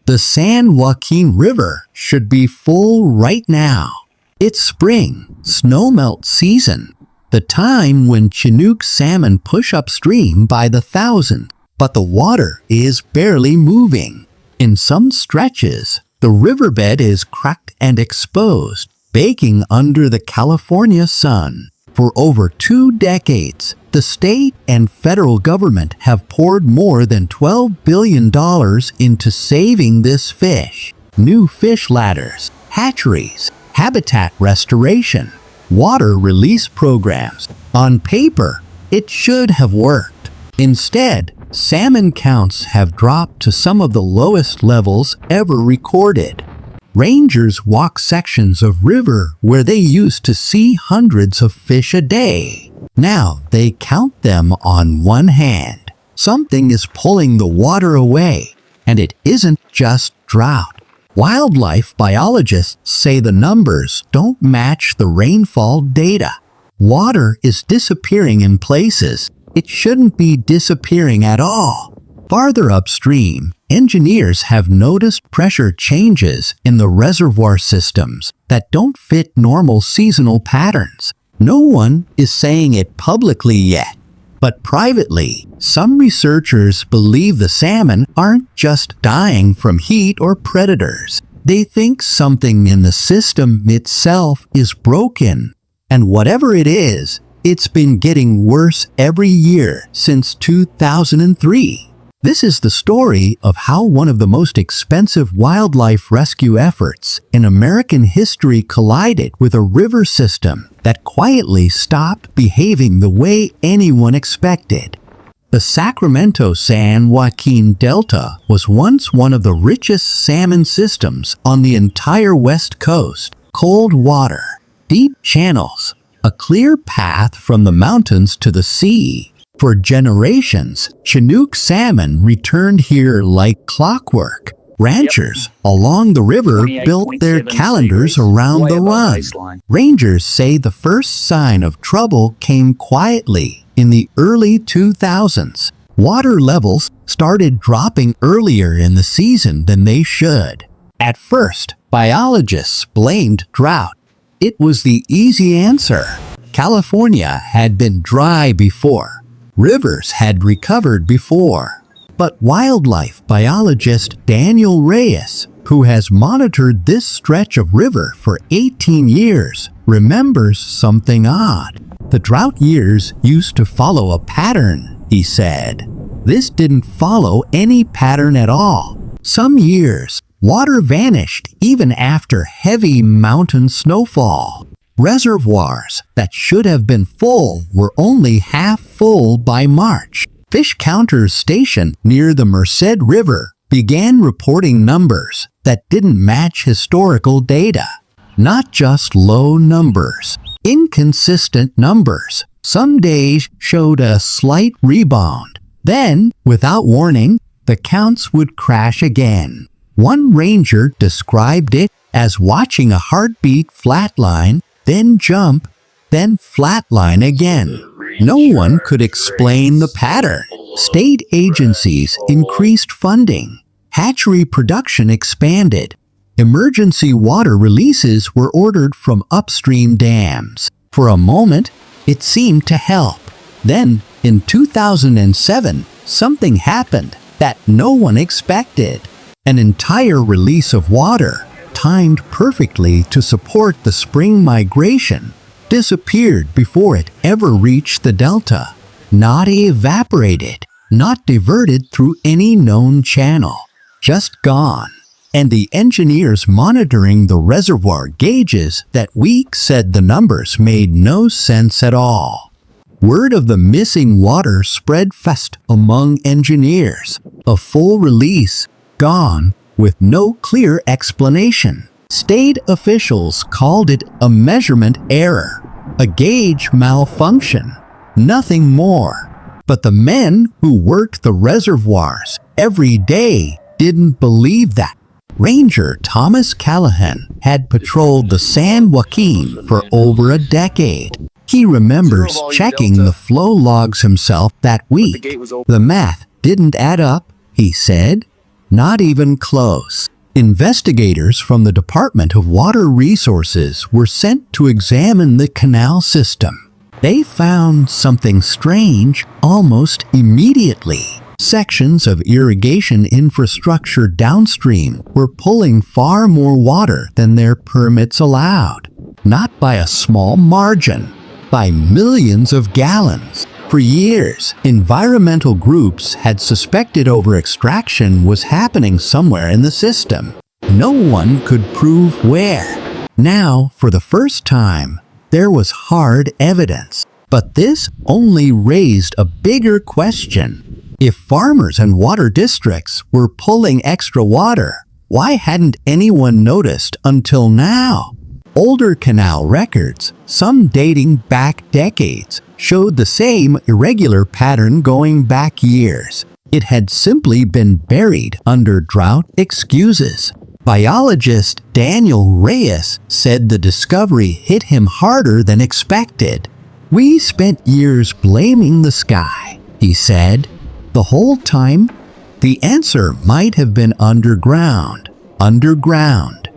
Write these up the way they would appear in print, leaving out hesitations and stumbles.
The San Joaquin River should be full right now. It's spring, snowmelt season, the time when Chinook salmon push upstream by the thousand, but the water is barely moving. In some stretches, the riverbed is cracked and exposed, baking under the California sun. For over 2 decades, the state and federal government have poured more than $12 billion into saving this fish. New fish ladders, hatcheries, habitat restoration, water release programs. On paper, it should have worked. Instead, salmon counts have dropped to some of the lowest levels ever recorded. Rangers walk sections of river where they used to see hundreds of fish a day. Now they count them on one hand. Something is pulling the water away, and it isn't just drought. Wildlife biologists say the numbers don't match the rainfall data. Water is disappearing in places it shouldn't be disappearing at all. Farther upstream, engineers have noticed pressure changes in the reservoir systems that don't fit normal seasonal patterns. No one is saying it publicly yet, but privately, some researchers believe the salmon aren't just dying from heat or predators. They think something in the system itself is broken, and whatever it is, it's been getting worse every year since 2003. This is the story of how one of the most expensive wildlife rescue efforts in American history collided with a river system that quietly stopped behaving the way anyone expected. The Sacramento-San Joaquin Delta was once one of the richest salmon systems on the entire West Coast. Cold water, deep channels, a clear path from the mountains to the sea. For generations, Chinook salmon returned here like clockwork. Ranchers along the river built their calendars around the run. Rangers say the first sign of trouble came quietly in the early 2000s. Water levels started dropping earlier in the season than they should. At first, biologists blamed drought. It was the easy answer. California had been dry before. Rivers had recovered before. But wildlife biologist Daniel Reyes, who has monitored this stretch of river for 18 years, remembers something odd. The drought years used to follow a pattern, he said. This didn't follow any pattern at all. Some years, water vanished even after heavy mountain snowfall. Reservoirs that should have been full were only half full by March. Fish counters stationed near the Merced River began reporting numbers that didn't match historical data. Not just low numbers, inconsistent numbers. Some days showed a slight rebound. Then, without warning, the counts would crash again. One ranger described it as watching a heartbeat flatline, then jump, then flatline again. No one could explain the pattern. State agencies increased funding. Hatchery production expanded. Emergency water releases were ordered from upstream dams. For a moment, it seemed to help. Then, in 2007, something happened that no one expected. An entire release of water, timed perfectly to support the spring migration, disappeared before it ever reached the delta. Not evaporated, not diverted through any known channel, just gone. And the engineers monitoring the reservoir gauges that week said the numbers made no sense at all. Word of the missing water spread fast among engineers. A full release, gone, with no clear explanation. State officials called it a measurement error, a gauge malfunction, nothing more. But the men who worked the reservoirs every day didn't believe that. Ranger Thomas Callahan had patrolled the San Joaquin for over a decade. He remembers checking the flow logs himself that week. The math didn't add up, he said. Not even close. Investigators from the Department of Water Resources were sent to examine the canal system. They found something strange almost immediately. Sections of irrigation infrastructure downstream were pulling far more water than their permits allowed. Not by a small margin, by millions of gallons. For years, environmental groups had suspected over-extraction was happening somewhere in the system. No one could prove where. Now, for the first time, there was hard evidence. But this only raised a bigger question. If farmers and water districts were pulling extra water, why hadn't anyone noticed until now? Older canal records, some dating back decades, showed the same irregular pattern going back years. It had simply been buried under drought excuses. Biologist Daniel Reyes said the discovery hit him harder than expected. "We spent years blaming the sky," he said. "The whole time, the answer might have been underground. Underground."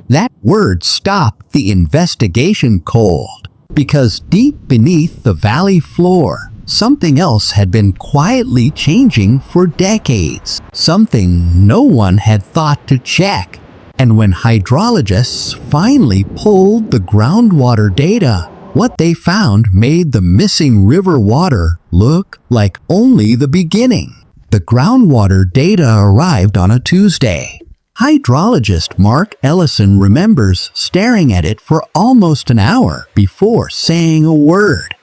That word stopped the investigation cold, because deep beneath the valley floor, something else had been quietly changing for decades, something no one had thought to check. And when hydrologists finally pulled the groundwater data, what they found made the missing river water look like only the beginning. The groundwater data arrived on a Tuesday. Hydrologist Mark Ellison remembers staring at it for almost an hour before saying a word.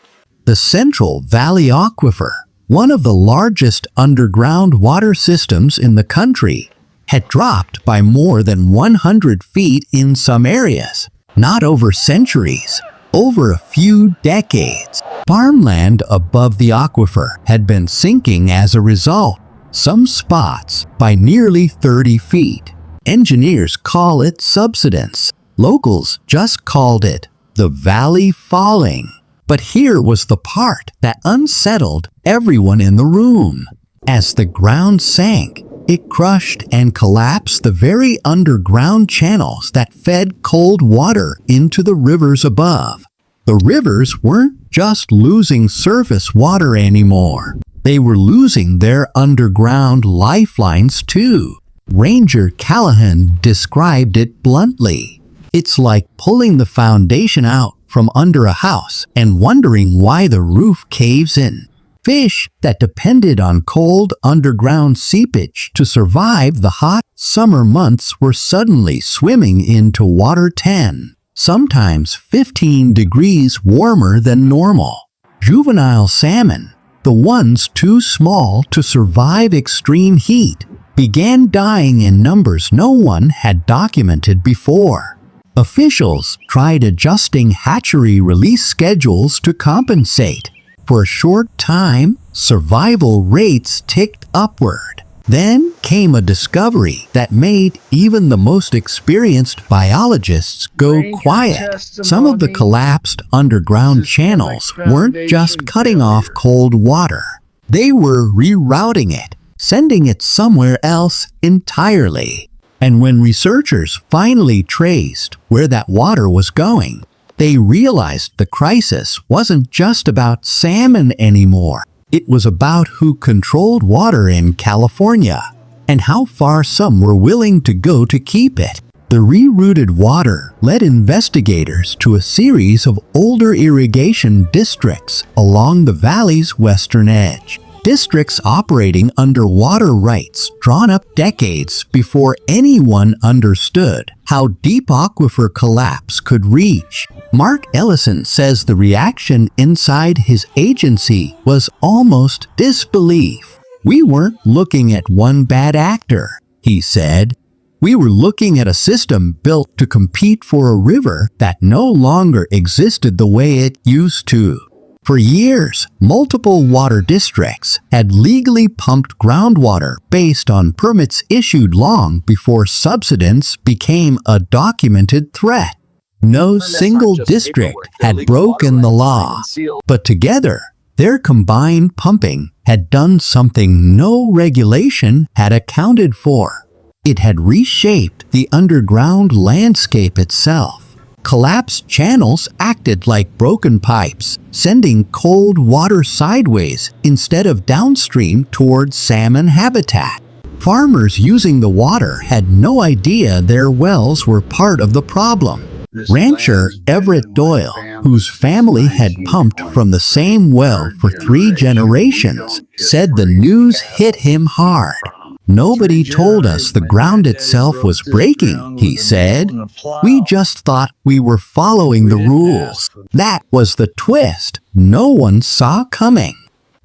The Central Valley Aquifer, one of the largest underground water systems in the country, had dropped by more than 100 feet in some areas. Not over centuries, over a few decades. Farmland above the aquifer had been sinking as a result, some spots by nearly 30 feet. Engineers call it subsidence. Locals just called it the valley falling. But here was the part that unsettled everyone in the room. As the ground sank, it crushed and collapsed the very underground channels that fed cold water into the rivers above. The rivers weren't just losing surface water anymore. They were losing their underground lifelines too. Ranger Callahan described it bluntly. "It's like pulling the foundation out from under a house and wondering why the roof caves in." Fish that depended on cold underground seepage to survive the hot summer months were suddenly swimming into water 10, sometimes 15 degrees warmer than normal. Juvenile salmon, the ones too small to survive extreme heat, began dying in numbers no one had documented before. Officials tried adjusting hatchery release schedules to compensate. For a short time, survival rates ticked upward. Then came a discovery that made even the most experienced biologists go quiet. Some of the collapsed underground channels weren't just cutting off cold water. They were rerouting it, sending it somewhere else entirely. And when researchers finally traced where that water was going, they realized the crisis wasn't just about salmon anymore. It was about who controlled water in California and how far some were willing to go to keep it. The rerouted water led investigators to a series of older irrigation districts along the valley's western edge. Districts operating under water rights drawn up decades before anyone understood how deep aquifer collapse could reach. Mark Ellison says the reaction inside his agency was almost disbelief. "We weren't looking at one bad actor," he said. "We were looking at a system built to compete for a river that no longer existed the way it used to." For years, multiple water districts had legally pumped groundwater based on permits issued long before subsidence became a documented threat. No single district had broken the law, but together, their combined pumping had done something no regulation had accounted for. It had reshaped the underground landscape itself. Collapsed channels acted like broken pipes, sending cold water sideways instead of downstream toward salmon habitat. Farmers using the water had no idea their wells were part of the problem. Rancher Everett Doyle, whose family had pumped from the same well for 3 generations, said the news hit him hard. "Nobody told us the ground itself was breaking," he said. "We just thought we were following the rules." That was the twist no one saw coming.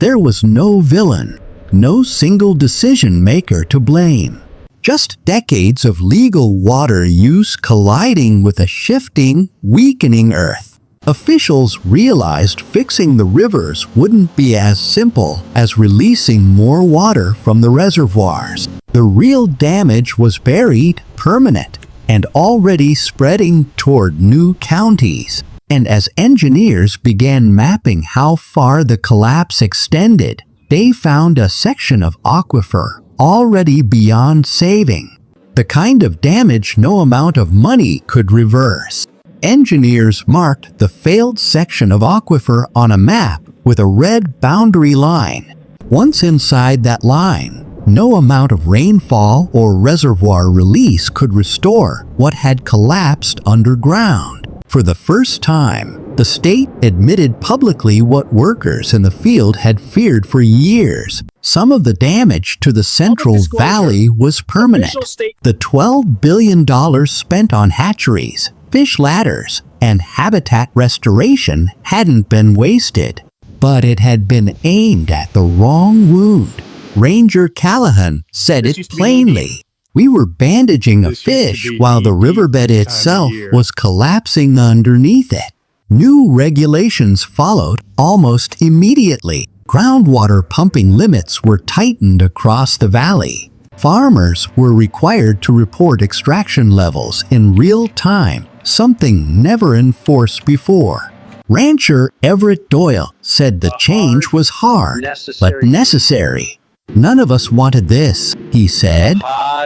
There was no villain, no single decision maker to blame. Just decades of legal water use colliding with a shifting, weakening earth. Officials realized fixing the rivers wouldn't be as simple as releasing more water from the reservoirs. The real damage was buried, permanent, and already spreading toward new counties. And as engineers began mapping how far the collapse extended, they found a section of aquifer already beyond saving. The kind of damage no amount of money could reverse. Engineers marked the failed section of aquifer on a map with a red boundary line. Once inside that line, no amount of rainfall or reservoir release could restore what had collapsed underground. For the first time, the state admitted publicly what workers in the field had feared for years. Some of the damage to the Central Valley was permanent. The $12 billion spent on hatcheries, fish ladders, and habitat restoration hadn't been wasted, but it had been aimed at the wrong wound. Ranger Callahan said it plainly. "We were bandaging a fish while the riverbed itself was collapsing underneath it." New regulations followed almost immediately. Groundwater pumping limits were tightened across the valley. Farmers were required to report extraction levels in real time, something never enforced before. Rancher Everett Doyle said the change was hard, but necessary. "None of us wanted this," he said,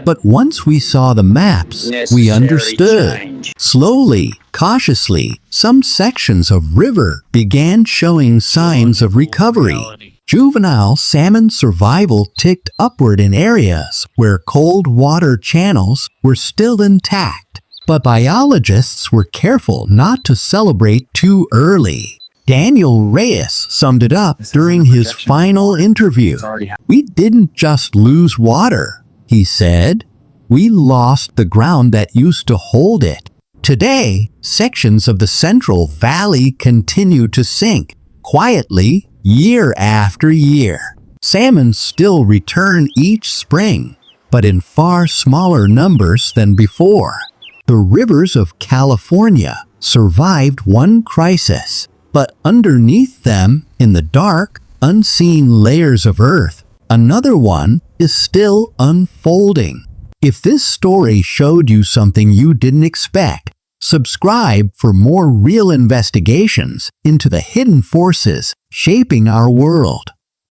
"but once we saw the maps, we understood." Slowly, cautiously, some sections of river began showing signs of recovery. Juvenile salmon survival ticked upward in areas where cold water channels were still intact, but biologists were careful not to celebrate too early. Daniel Reyes summed it up during his final interview. "We didn't just lose water," he said. "We lost the ground that used to hold it." Today, sections of the Central Valley continue to sink, quietly, year after year. Salmon still return each spring, but in far smaller numbers than before. The rivers of California survived one crisis, but underneath them, in the dark, unseen layers of earth, another one is still unfolding. If this story showed you something you didn't expect, subscribe for more real investigations into the hidden forces shaping our world.